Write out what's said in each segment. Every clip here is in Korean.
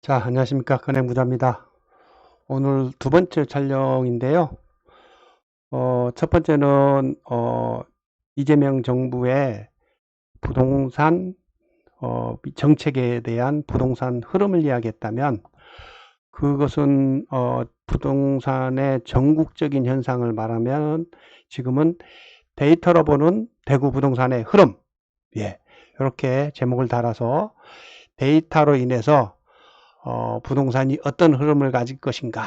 자, 안녕하십니까. 건행부자입니다. 오늘 두 번째 촬영인데요. 첫 번째는, 이재명 정부의 부동산, 정책에 대한 부동산 흐름을 이야기했다면, 그것은, 부동산의 전국적인 현상을 말하면, 지금은 데이터로 보는 대구 부동산의 흐름. 예. 이렇게 제목을 달아서 데이터로 인해서 부동산이 어떤 흐름을 가질 것인가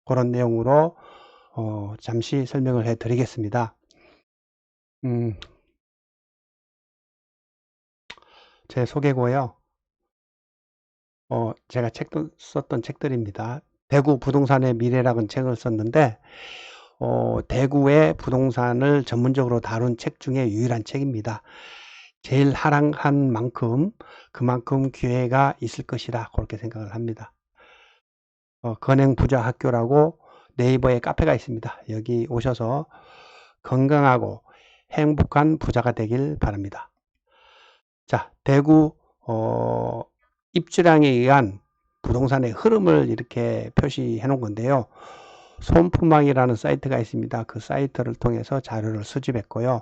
그런 내용으로 잠시 설명을 해 드리겠습니다. 제 소개고요. 제가 썼던 책들입니다. 대구 부동산의 미래라는 책을 썼는데 대구의 부동산을 전문적으로 다룬 책 중에 유일한 책입니다. 제일 하락한 만큼 그만큼 기회가 있을 것이다 그렇게 생각을 합니다. 건행부자학교라고 네이버에 카페가 있습니다. 여기 오셔서 건강하고 행복한 부자가 되길 바랍니다. 자, 대구 입주량에 의한 부동산의 흐름을 이렇게 표시해 놓은 건데요. 손품왕이라는 사이트가 있습니다. 그 사이트를 통해서 자료를 수집했고요.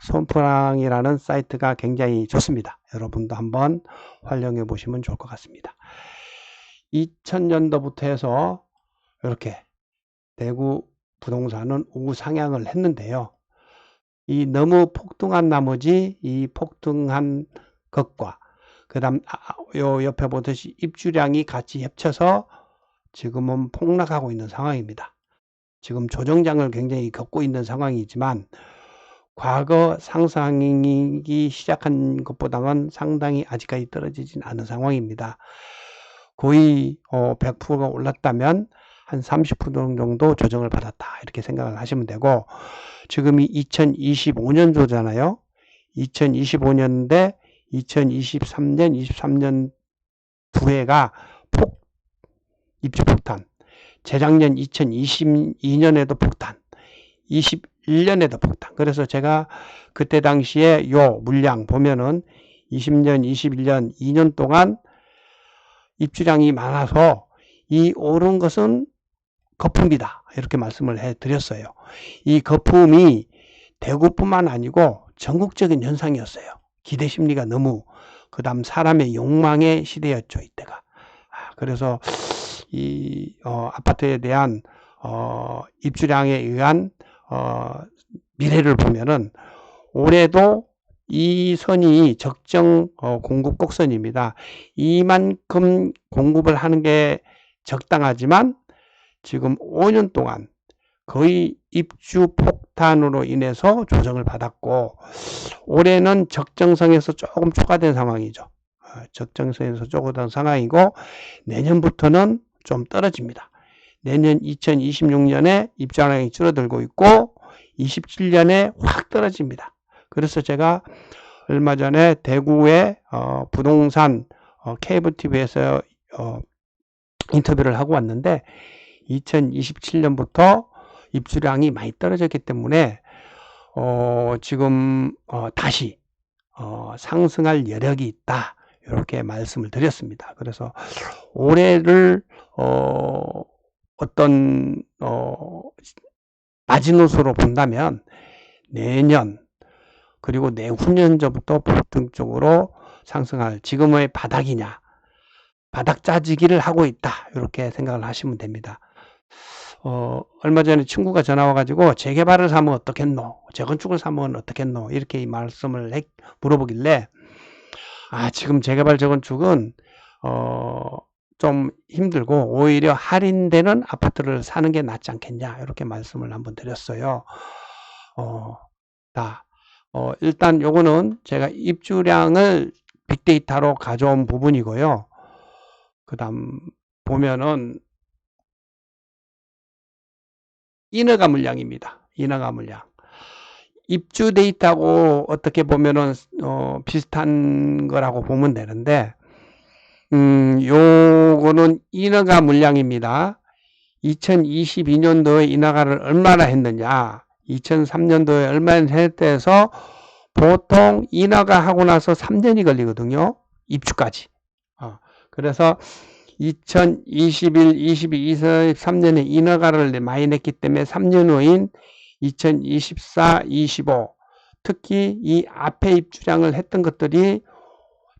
손품왕이라는 사이트가 굉장히 좋습니다. 여러분도 한번 활용해 보시면 좋을 것 같습니다. 2000년도부터 해서 이렇게 대구 부동산은 우상향을 했는데요. 이 너무 폭등한 나머지 이 폭등한 것과 그 다음 요 옆에 보듯이 입주량이 같이 합쳐서 지금은 폭락하고 있는 상황입니다. 지금 조정장을 굉장히 겪고 있는 상황이지만 과거 상승이 시작한 것보다는 상당히 아직까지 떨어지진 않은 상황입니다. 거의 100%가 올랐다면 한 30% 정도 조정을 받았다 이렇게 생각을 하시면 되고, 지금이 2025년도잖아요. 2025년인데 2023년 23년 두 해가 입주 폭탄, 재작년 2022년에도 폭탄, 21년에도 폭탄. 그래서 제가 그때 당시에 요 물량 보면은 20년 21년 2년 동안 입주량이 많아서 이 오른 것은 거품이다 이렇게 말씀을 해드렸어요. 이 거품이 대구뿐만 아니고 전국적인 현상이었어요. 기대심리가 너무, 그 다음 사람의 욕망의 시대였죠 이때가. 그래서 이 아파트에 대한 입주량에 의한 미래를 보면은 올해도 이 선이 적정 공급 곡선입니다. 이만큼 공급을 하는 게 적당하지만 지금 5년 동안 거의 입주 폭탄으로 인해서 조정을 받았고, 올해는 적정선에서 조금 초과된 상황이죠. 적정선에서 초과된 상황이고, 내년부터는 좀 떨어집니다. 내년 2026년에 입주량이 줄어들고 있고 27년에 확 떨어집니다. 그래서 제가 얼마 전에 대구의 부동산 케이블 TV에서 인터뷰를 하고 왔는데 2027년부터 입주량이 많이 떨어졌기 때문에 지금 다시 상승할 여력이 있다 이렇게 말씀을 드렸습니다. 그래서 올해를 어떤 마지노선으로 본다면 내년 그리고 내후년부터 폭등적으로 상승할, 지금의 바닥이냐, 바닥 짜지기를 하고 있다 이렇게 생각을 하시면 됩니다. 얼마 전에 친구가 전화 와가지고 재개발을 사면 어떻겠노, 재건축을 사면 어떻겠노 이렇게 말씀을 물어보길래 지금 재개발 재건축은 좀 힘들고 오히려 할인되는 아파트를 사는 게 낫지 않겠냐 이렇게 말씀을 한번 드렸어요. 일단 요거는 제가 입주량을 빅데이터로 가져온 부분이고요. 그 다음 보면은 인허가 물량입니다. 인허가 물량. 입주 데이터하고 어떻게 보면은 비슷한 거라고 보면 되는데, 요거는 인허가 물량입니다. 2022년도에 인허가를 얼마나 했느냐, 2003년도에 얼마나 했대서 보통 인허가 하고 나서 3년이 걸리거든요. 입주까지. 그래서 2021, 22, 23년에 인허가를 많이 냈기 때문에 3년 후인 2024, 25 특히 이 앞에 입주량을 했던 것들이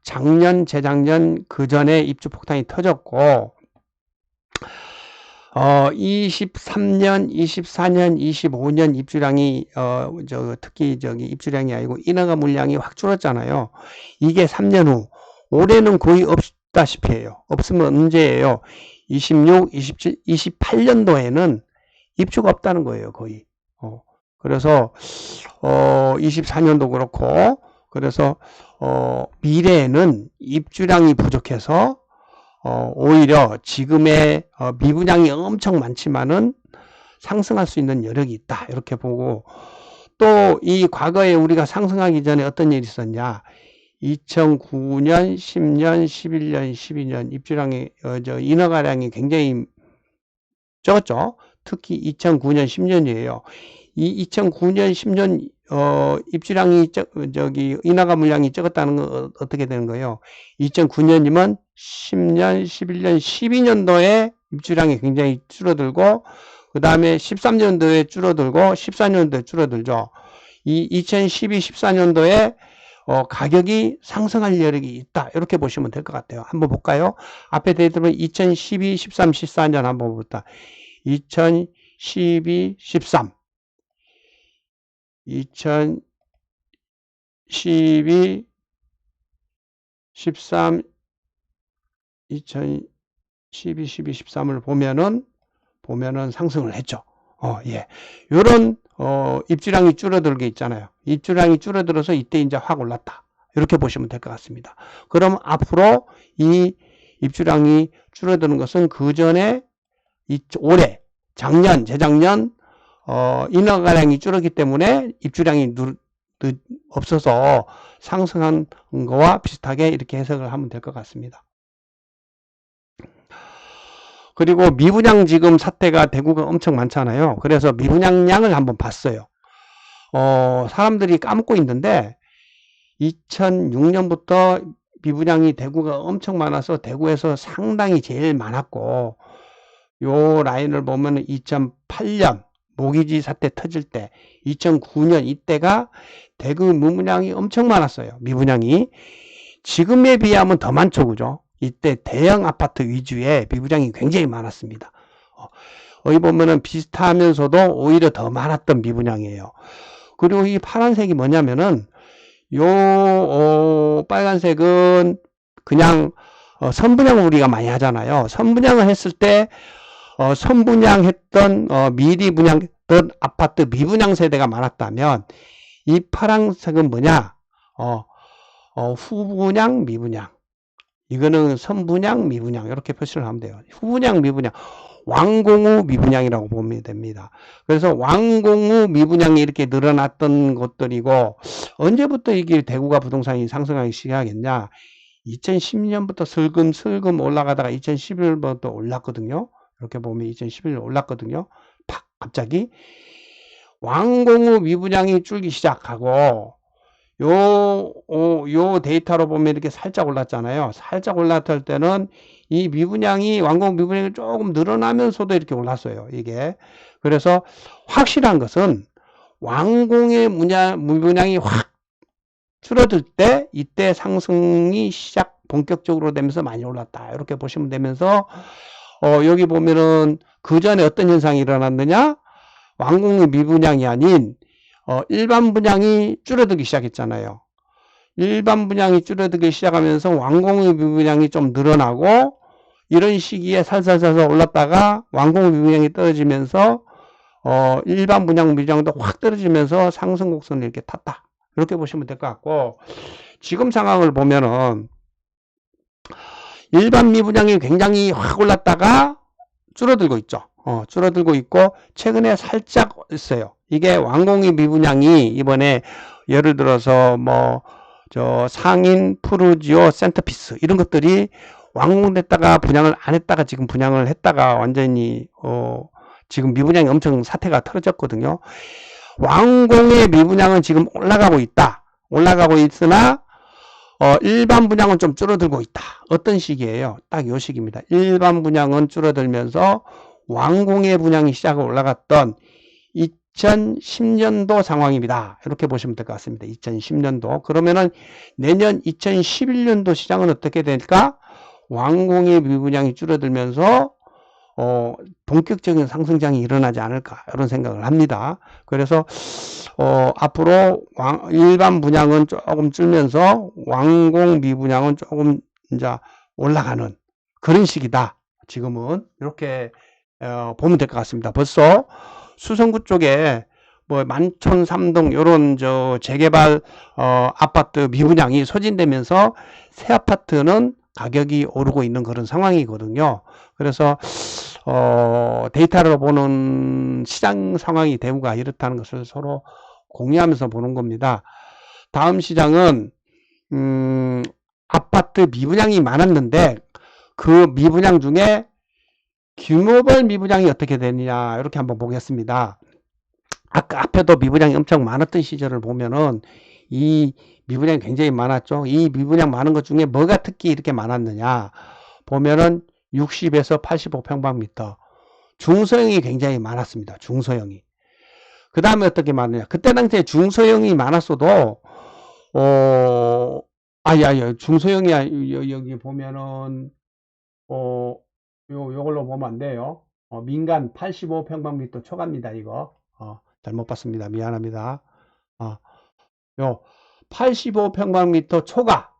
작년, 재작년 그 전에 입주 폭탄이 터졌고 23년, 24년, 25년 입주량이 특히 입주량이 아니고 인허가 물량이 확 줄었잖아요. 이게 3년 후. 올해는 거의 없다시피 해요. 없으면 언제예요? 26, 27, 28년도에는 입주가 없다는 거예요, 거의. 그래서 24년도 그렇고 그래서 미래에는 입주량이 부족해서 오히려 지금의 미분양이 엄청 많지만은 상승할 수 있는 여력이 있다 이렇게 보고 또 이 과거에 우리가 상승하기 전에 어떤 일이 있었냐 2009년, 10년, 11년, 12년 입주량이 인허가량이 굉장히 적었죠. 특히 2009년, 10년이에요. 이 2009년, 10년 입주량이 인허가 물량이 적었다는 건 어떻게 되는 거예요? 2009년이면 10년, 11년, 12년도에 입주량이 굉장히 줄어들고 그 다음에 13년도에 줄어들고 14년도에 줄어들죠. 이 2012, 14년도에 가격이 상승할 여력이 있다. 이렇게 보시면 될 것 같아요. 한번 볼까요? 앞에 데이터는 2012, 13, 14년 한번 볼다. 2012, 13 2012, 13 2012, 12, 13을 보면은 상승을 했죠. 예. 요런 입주량이 줄어들게 있잖아요. 입주량이 줄어들어서 이때 이제 확 올랐다. 이렇게 보시면 될 것 같습니다. 그럼 앞으로 이 입주량이 줄어드는 것은 그 전에 올해, 작년, 재작년 인허가량이 줄었기 때문에 입주량이 없어서 상승한 거와 비슷하게 이렇게 해석을 하면 될 것 같습니다. 그리고 미분양 지금 사태가 대구가 엄청 많잖아요. 그래서 미분양량을 한번 봤어요. 사람들이 까먹고 있는데 2006년부터 미분양이 대구가 엄청 많아서 대구에서 상당히 제일 많았고 요 라인을 보면 2008년 모기지 사태 터질 때 2009년 이때가 대구 미분양이 엄청 많았어요. 미분양이 지금에 비하면 더 많죠. 그죠? 이때 대형 아파트 위주의 미분양이 굉장히 많았습니다. 여기 보면은 비슷하면서도 오히려 더 많았던 미분양이에요. 그리고 이 파란색이 뭐냐면은 요 빨간색은 그냥 선분양을 우리가 많이 하잖아요. 선분양을 했을 때 선분양했던 미리 분양했던 아파트 미분양 세대가 많았다면 이 파란색은 뭐냐? 후분양 미분양. 이거는 선분양 미분양 이렇게 표시를 하면 돼요. 후분양 미분양 왕공후 미분양이라고 보면 됩니다. 그래서 왕공후 미분양이 이렇게 늘어났던 것들이고 언제부터 이게 대구가 부동산이 상승하기 시작했냐 2010년부터 슬금슬금 올라가다가 2011년부터 올랐거든요. 이렇게 보면 2011년 올랐거든요. 팍 갑자기 왕공후 미분양이 줄기 시작하고 요 데이터로 보면 이렇게 살짝 올랐잖아요. 살짝 올랐을 때는 이 미분양이 왕공 미분양이 조금 늘어나면서도 이렇게 올랐어요. 이게 그래서 확실한 것은 왕공의 미분양이 확 줄어들 때 이때 상승이 시작 본격적으로 되면서 많이 올랐다. 이렇게 보시면 되면서 여기 보면은 그 전에 어떤 현상이 일어났느냐? 왕공의 미분양이 아닌 일반 분양이 줄어들기 시작했잖아요. 일반 분양이 줄어들기 시작하면서 왕공의 미분양이 좀 늘어나고 이런 시기에 살살살살 올랐다가 왕공의 미분양이 떨어지면서 일반 분양 미분양도 확 떨어지면서 상승 곡선을 이렇게 탔다. 이렇게 보시면 될 것 같고 지금 상황을 보면은 일반 미분양이 굉장히 확 올랐다가 줄어들고 있죠. 줄어들고 있고 최근에 살짝 있어요. 이게 왕공의 미분양이 이번에 예를 들어서 상인, 푸르지오, 센터피스 이런 것들이 완공됐다가 분양을 안 했다가 지금 분양을 했다가 완전히 지금 미분양이 엄청 사태가 터졌거든요. 왕공의 미분양은 지금 올라가고 있다. 올라가고 있으나 일반 분양은 좀 줄어들고 있다. 어떤 시기예요? 딱 요 시기입니다. 일반 분양은 줄어들면서 완공의 분양이 시작을 올라갔던 2010년도 상황입니다. 이렇게 보시면 될 것 같습니다. 2010년도. 그러면은 내년 2011년도 시장은 어떻게 될까? 완공의 미분양이 줄어들면서 본격적인 상승장이 일어나지 않을까 이런 생각을 합니다. 그래서 앞으로 일반 분양은 조금 줄면서 완공 미분양은 조금 이제 올라가는 그런 시기다. 지금은 이렇게 보면 될 것 같습니다. 벌써 수성구 쪽에 뭐 만촌 3동 요런 재개발 아파트 미분양이 소진되면서 새 아파트는 가격이 오르고 있는 그런 상황이거든요. 그래서 데이터로 보는 시장 상황이 대구가 이렇다는 것을 서로 공유하면서 보는 겁니다. 다음 시장은 아파트 미분양이 많았는데 그 미분양 중에 규모별 미분양이 어떻게 되느냐 이렇게 한번 보겠습니다. 아까 앞에도 미분양이 엄청 많았던 시절을 보면은 이 미분양이 굉장히 많았죠. 이 미분양 많은 것 중에 뭐가 특히 이렇게 많았느냐 보면은 60에서 85평방미터 중소형이 굉장히 많았습니다. 중소형이. 그 다음에 어떻게 많느냐. 그때 당시에 중소형이 많았어도 중소형이 여기 보면은 요걸로 보면 안 돼요. 민간 85평방미터 초과입니다. 이거 잘못 봤습니다. 미안합니다. 요 85평방미터 초과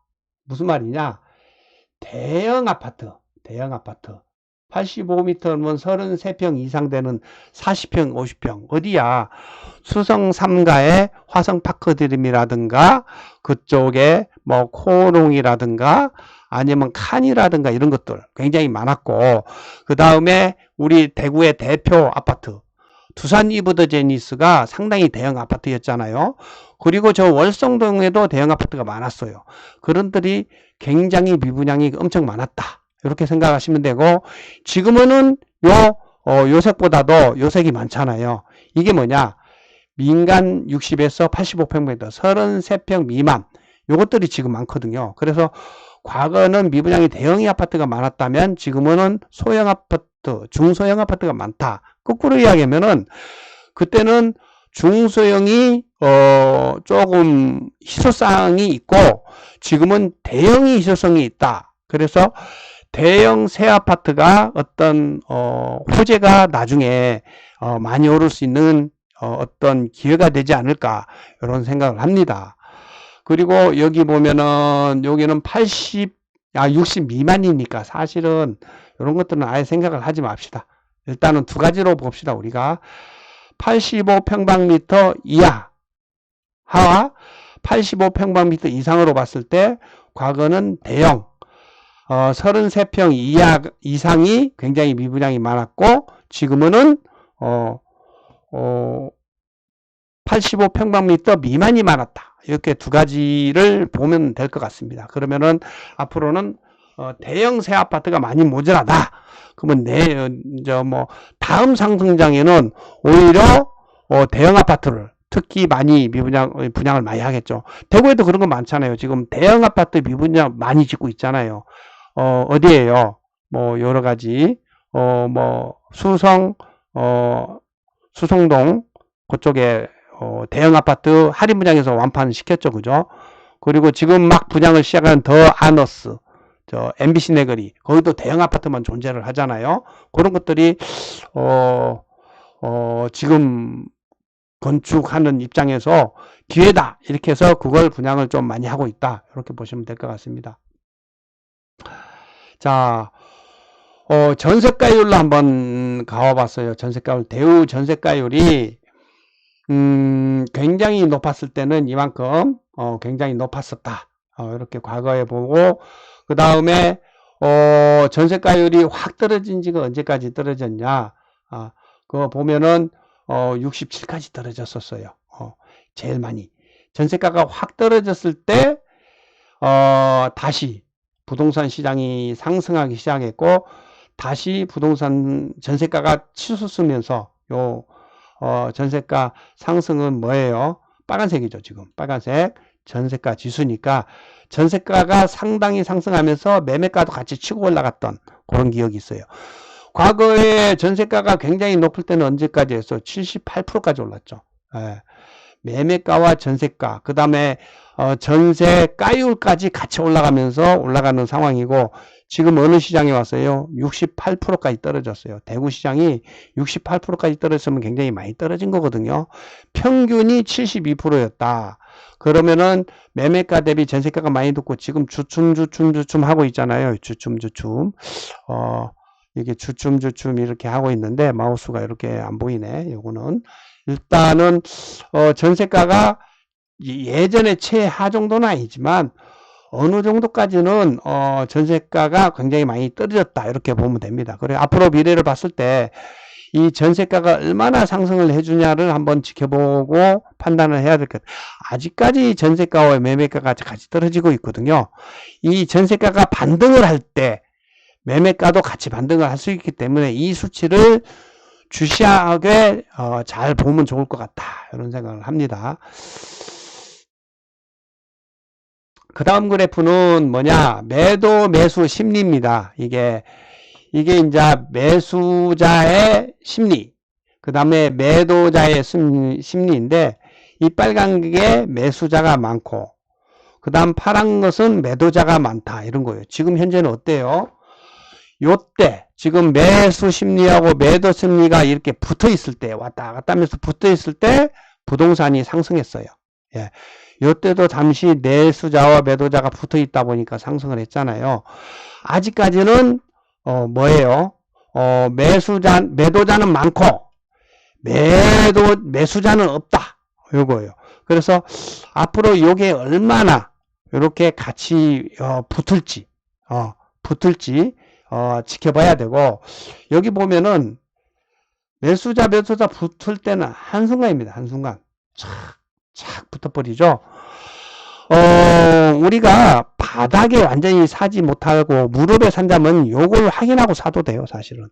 무슨 말이냐? 대형 아파트 85m면 33평 이상 되는 40평 50평 어디야? 수성 3가의 화성파크드림이라든가 그쪽에 뭐 코롱이라든가 아니면 칸이라든가 이런 것들 굉장히 많았고, 그 다음에 우리 대구의 대표 아파트 두산 이브더제니스가 상당히 대형 아파트였잖아요. 그리고 저 월성동에도 대형 아파트가 많았어요. 그런들이 굉장히 미분양이 엄청 많았다. 이렇게 생각하시면 되고, 지금은 요색보다도 요색이 많잖아요. 이게 뭐냐? 민간 60에서 85평미터 33평 미만 요것들이 지금 많거든요. 그래서 과거는 미분양이 대형 아파트가 많았다면 지금은 소형 아파트, 중소형 아파트가 많다. 거꾸로 이야기하면은 그때는 중소형이 조금 희소성이 있고 지금은 대형이 희소성이 있다. 그래서 대형 새 아파트가 어떤 호재가 나중에 많이 오를 수 있는 어떤 기회가 되지 않을까 이런 생각을 합니다. 그리고 여기 보면은 여기는 60 미만이니까 사실은 이런 것들은 아예 생각을 하지 맙시다. 일단은 두 가지로 봅시다. 우리가 85평방미터 이하와 85평방미터 이상으로 봤을 때 과거는 대형 33평 이상이 굉장히 미분양이 많았고 지금은 85평방미터 미만이 많았다. 이렇게 두 가지를 보면 될 것 같습니다. 그러면은 앞으로는 대형 새 아파트가 많이 모자라다. 그러면 다음 상승장에는 오히려 대형 아파트를 특히 많이 분양을 많이 하겠죠. 대구에도 그런 거 많잖아요. 지금 대형 아파트 미분양 많이 짓고 있잖아요. 어디에요? 뭐 여러 가지 수성동 그쪽에 대형 아파트 할인 분양에서 완판 시켰죠. 그죠? 그리고 지금 막 분양을 시작한 더 아너스 MBC 내거리 거기도 대형 아파트만 존재를 하잖아요. 그런 것들이 지금 건축하는 입장에서 기회다 이렇게 해서 그걸 분양을 좀 많이 하고 있다 이렇게 보시면 될 것 같습니다. 자, 전세가율로 한번 가와봤어요. 전세가율 대우 전세가율이 굉장히 높았을 때는 이만큼 굉장히 높았었다. 이렇게 과거에 보고 그 다음에 전세가율이 확 떨어진 지가 언제까지 떨어졌냐? 그거 보면은 67까지 떨어졌었어요. 제일 많이 전세가가 확 떨어졌을 때 다시 부동산 시장이 상승하기 시작했고 다시 부동산 전세가가 치솟으면서 전세가 상승은 뭐예요? 빨간색이죠. 지금 빨간색 전세가 지수니까 전세가가 상당히 상승하면서 매매가도 같이 치고 올라갔던 그런 기억이 있어요. 과거에 전세가가 굉장히 높을 때는 언제까지 했어? 78%까지 올랐죠. 예. 매매가와 전세가, 그 다음에 전세가율까지 같이 올라가면서 올라가는 상황이고, 지금 어느 시장에 왔어요? 68%까지 떨어졌어요. 대구 시장이 68%까지 떨어졌으면 굉장히 많이 떨어진 거거든요. 평균이 72%였다. 그러면은 매매가 대비 전세가가 많이 높고 지금 주춤 하고 있잖아요. 주춤. 이게 주춤 이렇게 하고 있는데 마우스가 이렇게 안 보이네. 요거는 일단은 전세가가 예전에 최하 정도는 아니지만 어느 정도까지는 전세가가 굉장히 많이 떨어졌다 이렇게 보면 됩니다. 그래 앞으로 미래를 봤을 때 이 전세가가 얼마나 상승을 해주냐를 한번 지켜보고 판단을 해야 될 것 같아요. 아직까지 전세가와 매매가가 같이 떨어지고 있거든요. 이 전세가가 반등을 할 때 매매가도 같이 반등을 할 수 있기 때문에 이 수치를 주시하게 잘 보면 좋을 것 같다 이런 생각을 합니다. 그 다음 그래프는 뭐냐, 매도 매수 심리입니다. 이게 이제 매수자의 심리, 그 다음에 매도자의 심리인데 이 빨간 게 매수자가 많고 그 다음 파란 것은 매도자가 많다 이런 거예요. 지금 현재는 어때요? 요때 지금 매수 심리하고 매도 심리가 이렇게 붙어 있을 때, 왔다 갔다 하면서 붙어 있을 때 부동산이 상승했어요. 예. 요때도 잠시 매수자와 매도자가 붙어 있다 보니까 상승을 했잖아요. 아직까지는 뭐예요? 매도자는 많고 매수자는 없다. 요거예요. 그래서 앞으로 요게 얼마나 이렇게 같이 붙을지 지켜봐야 되고, 여기 보면은 매도자 붙을 때는 한순간입니다. 한순간 착 붙어버리죠. 우리가 바닥에 완전히 사지 못하고 무릎에 산다면 요걸 확인하고 사도 돼요. 사실은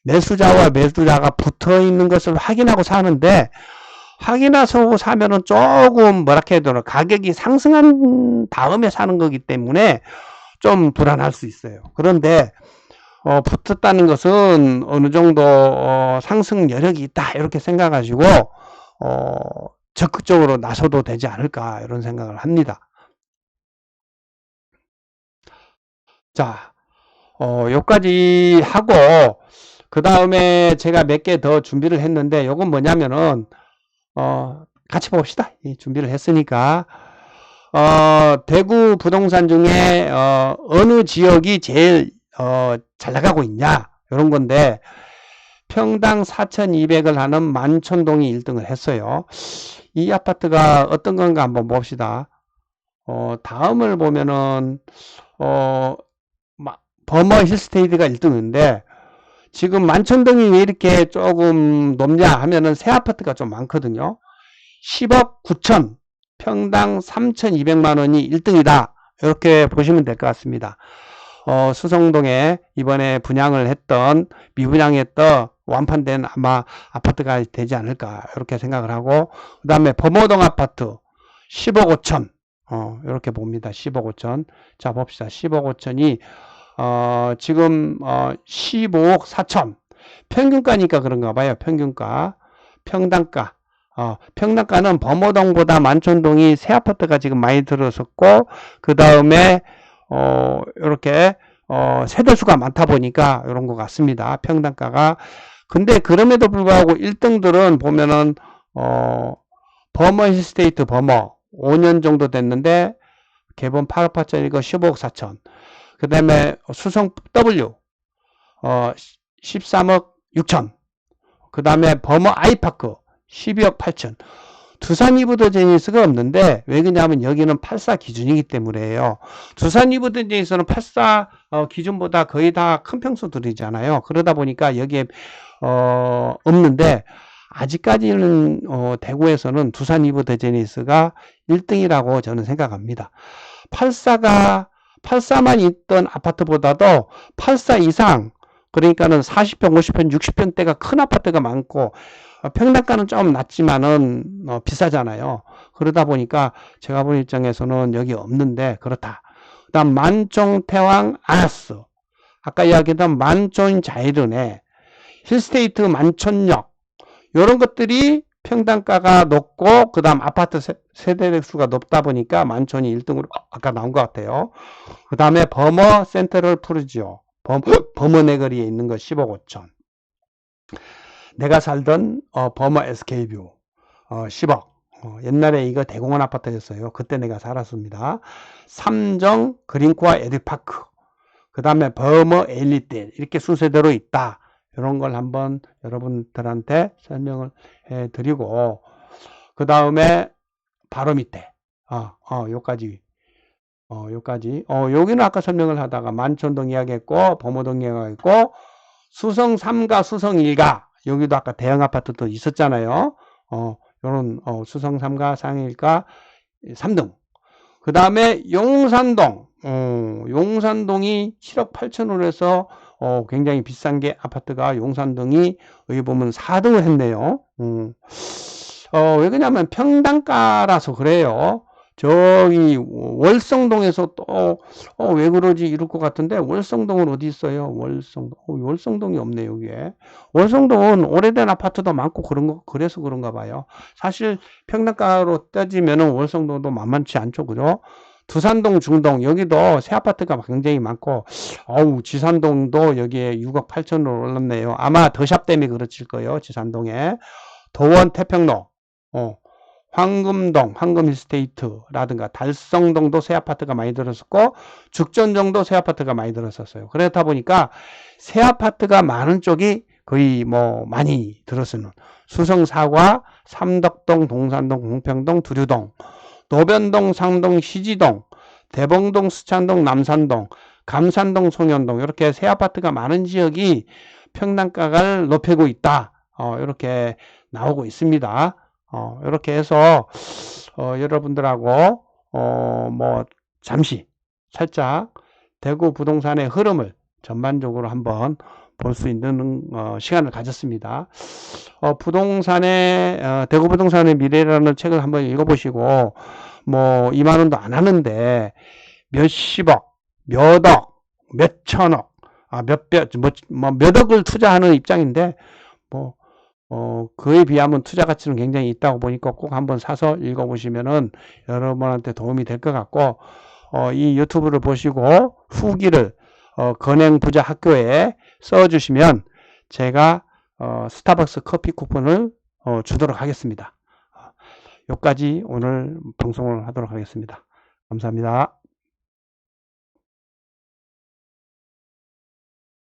매수자와 매도자가 붙어 있는 것을 확인하고 사는데, 확인하고 사면은 조금 뭐랄까 해야 되나, 가격이 상승한 다음에 사는 거기 때문에 좀 불안할 수 있어요. 그런데 붙었다는 것은 어느 정도 상승 여력이 있다 이렇게 생각하시고 적극적으로 나서도 되지 않을까 이런 생각을 합니다. 자, 여기까지 하고 그 다음에 제가 몇 개 더 준비를 했는데, 요건 뭐냐면은 같이 봅시다. 준비를 했으니까 대구 부동산 중에 어느 지역이 제일 잘 나가고 있냐 이런 건데, 평당 4,200을 하는 만촌동이 1등을 했어요. 이 아파트가 어떤 건가 한번 봅시다. 다음을 보면은 버머 힐스테이트가 1등인데 지금 만촌동이 왜 이렇게 조금 높냐 하면은 새 아파트가 좀 많거든요. 10억 9천, 평당 3,200만 원이 1등이다 이렇게 보시면 될 것 같습니다. 수성동에 이번에 분양을 했던, 미분양했던 완판된 아마 아파트가 되지 않을까 이렇게 생각을 하고, 그 다음에 범어동 아파트 10억 5천 이렇게 봅니다. 10억 5천. 자 봅시다. 10억 5천이 지금 15억 4천, 평균가니까 그런가 봐요. 평균가, 평당가. 평당가는 범어동보다 만촌동이 새 아파트가 지금 많이 들어섰고, 그 다음에 이렇게 세대수가 많다 보니까 이런 것 같습니다. 평당가가. 근데 그럼에도 불구하고 1등들은 보면은 버머 힐스테이트 버머 5년 정도 됐는데 개본 8억짜리가 15억 4천. 그 다음에 수성 W 13억 6천. 그 다음에 버머 아이파크 12억 8천. 두산 이브더 제니스가 없는데 왜 그러냐면 여기는 84 기준이기 때문에요. 두산 이브더 제니스는 84 기준보다 거의 다 큰 평수들이잖아요. 그러다 보니까 여기에 없는데, 아직까지는 대구에서는 두산 이브더 제니스가 1등이라고 저는 생각합니다. 84만 있던 아파트보다도 84 이상, 그러니까는 40평, 50평, 60평대가 큰 아파트가 많고 평당가는 좀 낮지만은 비싸잖아요. 그러다 보니까 제가 본 입장에서는 여기 없는데 그렇다. 그 다음 만종, 태왕, 아나스. 아까 이야기했던 만촌 자이르네, 힐스테이트 만촌역, 이런 것들이 평당가가 높고 그 다음 아파트 세대수가 높다 보니까 만촌이 1등으로 아까 나온 것 같아요. 그 다음에 버머 센트럴 푸르지오, 버머 내거리에 있는 거 10억 5천. 내가 살던 버머 SK뷰 10억. 옛날에 이거 대공원 아파트였어요. 그때 내가 살았습니다. 삼정 그린코아 에듀파크, 그 다음에 버머 에일리떼, 이렇게 순서대로 있다. 이런 걸 한번 여러분들한테 설명을 해 드리고, 그 다음에 바로 밑에 요까지 여기는 아까 설명을 하다가 만촌동 이야기했고, 범어동 이야기했고, 수성 3가 수성 1가, 여기도 아까 대형 아파트도 있었잖아요. 요런 수성 3가 상위 1가 3등. 그 다음에 용산동, 용산동이 7억 8천으로 해서 굉장히 비싼 게 아파트가 용산동이 여기 보면 4등을 했네요. 왜 그러냐면 평당가라서 그래요. 저기 월성동에서 또 왜 그러지 이럴 것 같은데, 월성동은 어디 있어요? 월성동이 없네 여기에. 월성동은 오래된 아파트도 많고 그래서 그런가 봐요. 사실 평당가로 따지면은 월성동도 만만치 않죠, 그죠? 두산동, 중동, 여기도 새 아파트가 굉장히 많고, 지산동도 여기에 6억 8천으로 올랐네요. 아마 더샵 때문에 그렇질 거예요, 지산동에. 도원, 태평로, 황금동, 황금힐스테이트라든가 달성동도 새 아파트가 많이 들었었고, 죽전정도 새 아파트가 많이 들었었어요. 그렇다 보니까 새 아파트가 많은 쪽이 거의 많이 들었어요. 수성 4과 삼덕동, 동산동, 공평동, 두류동, 노변동, 상동, 시지동, 대봉동, 수찬동, 남산동, 감산동, 송현동, 이렇게 새 아파트가 많은 지역이 평당가를 높이고 있다. 이렇게 나오고 있습니다. 이렇게 해서 여러분들하고 잠시 살짝 대구 부동산의 흐름을 전반적으로 한번 볼 수 있는 시간을 가졌습니다. 대구 부동산의 미래라는 책을 한번 읽어보시고, 2만 원도 안 하는데 몇십억, 몇억, 몇천억, 몇억을 투자하는 입장인데, 그에 비하면 투자 가치는 굉장히 있다고 보니까 꼭 한번 사서 읽어보시면은 여러분한테 도움이 될 것 같고, 이 유튜브를 보시고 후기를 건행부자 학교에 써주시면 제가 스타벅스 커피 쿠폰을 주도록 하겠습니다. 여기까지 오늘 방송을 하도록 하겠습니다. 감사합니다.